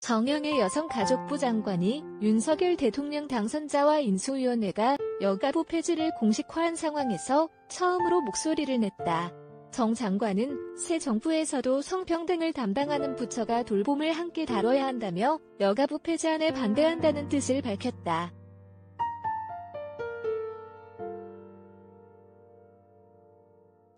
정영애 여성가족부 장관이 윤석열 대통령 당선자와 인수위원회가 여가부 폐지를 공식화한 상황에서 처음으로 목소리를 냈다. 정 장관은 새 정부에서도 성평등을 담당하는 부처가 돌봄을 함께 다뤄야 한다며 여가부 폐지안에 반대한다는 뜻을 밝혔다.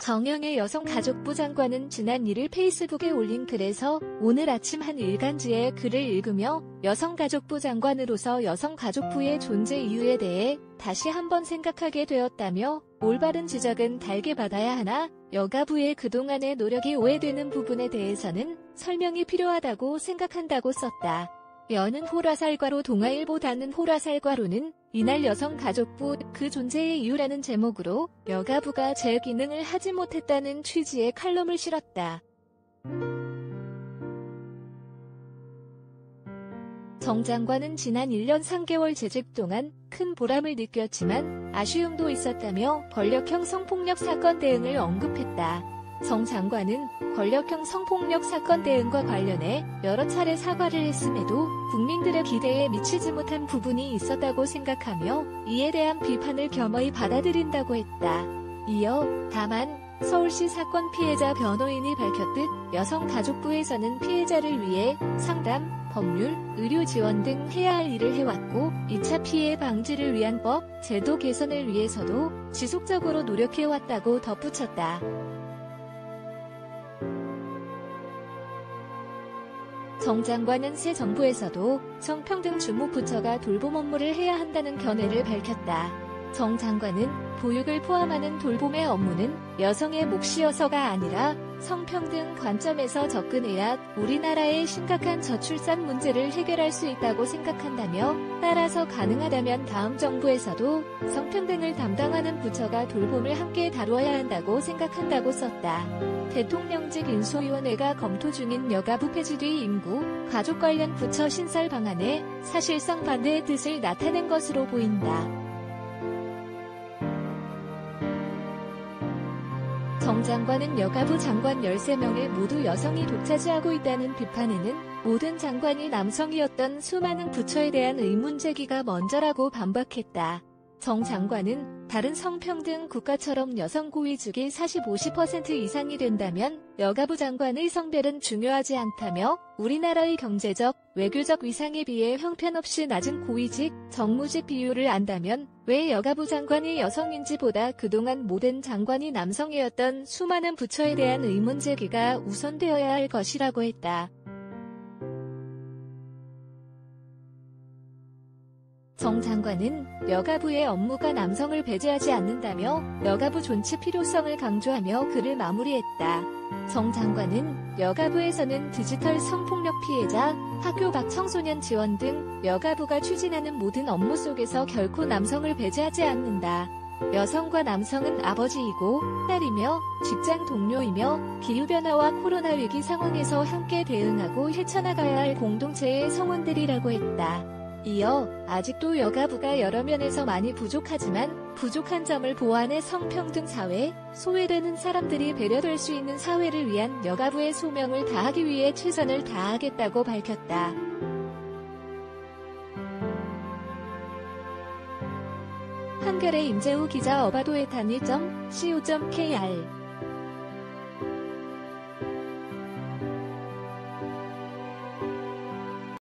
정영애 여성가족부 장관은 지난 1일 페이스북에 올린 글에서 오늘 아침 한 일간지에 글을 읽으며 여성가족부 장관으로서 여성가족부의 존재 이유에 대해 다시 한번 생각하게 되었다며 올바른 지적은 달게 받아야 하나 여가부의 그동안의 노력이 오해되는 부분에 대해서는 설명이 필요하다고 생각한다고 썼다. 여는 호라살과로 동아일보다는 호라살과로는 이날 여성가족부 그 존재의 이유라는 제목으로 여가부가 제 기능을 하지 못했다는 취지의 칼럼을 실었다. 정 장관은 지난 1년 3개월 재직 동안 큰 보람을 느꼈지만 아쉬움도 있었다며 권력형 성폭력 사건 대응을 언급했다. 정 장관은 권력형 성폭력 사건 대응과 관련해 여러 차례 사과를 했음에도 국민들의 기대에 미치지 못한 부분이 있었다고 생각하며 이에 대한 비판을 겸허히 받아들인다고 했다. 이어 다만 서울시 사건 피해자 변호인이 밝혔듯 여성가족부에서는 피해자를 위해 상담, 법률, 의료 지원 등 해야 할 일을 해왔고 2차 피해 방지를 위한 법, 제도 개선을 위해서도 지속적으로 노력해왔다고 덧붙였다. 정 장관은 새 정부에서도 성평등 주무부처가 돌봄 업무를 해야 한다는 견해를 밝혔다. 정 장관은 보육을 포함하는 돌봄의 업무는 여성의 몫이어서가 아니라 성평등 관점에서 접근해야 우리나라의 심각한 저출산 문제를 해결할 수 있다고 생각한다며 따라서 가능하다면 다음 정부에서도 성평등을 담당하는 부처가 돌봄을 함께 다루어야 한다고 생각한다고 썼다. 대통령직 인수위원회가 검토 중인 여가부 폐지 뒤 임구, 가족 관련 부처 신설 방안에 사실상 반대의 뜻을 나타낸 것으로 보인다. 정 장관은 여가부 장관 13명을 모두 여성이 독차지하고 있다는 비판에는 모든 장관이 남성이었던 수많은 부처에 대한 의문 제기가 먼저라고 반박했다. 정 장관은 다른 성평등 국가처럼 여성 고위직이 40-50% 이상이 된다면 여가부 장관의 성별은 중요하지 않다며 우리나라의 경제적, 외교적 위상에 비해 형편없이 낮은 고위직, 정무직 비율을 안다면 왜 여가부 장관이 여성인지보다 그동안 모든 장관이 남성이었던 수많은 부처에 대한 의문 제기가 우선되어야 할 것이라고 했다. 정 장관은 여가부의 업무가 남성을 배제하지 않는다며 여가부 존치 필요성을 강조하며 글을 마무리했다. 정 장관은 여가부에서는 디지털 성폭력 피해자, 학교 밖 청소년 지원 등 여가부가 추진하는 모든 업무 속에서 결코 남성을 배제하지 않는다. 여성과 남성은 아버지이고 딸이며 직장 동료이며 기후변화와 코로나 위기 상황에서 함께 대응하고 헤쳐나가야 할 공동체의 성원들이라고 했다. 이어 아직도 여가부가 여러 면에서 많이 부족하지만 부족한 점을 보완해 성평등 사회, 소외되는 사람들이 배려될 수 있는 사회를 위한 여가부의 소명을 다하기 위해 최선을 다하겠다고 밝혔다. 한겨레 임재우 기자 어바도에타니.co.kr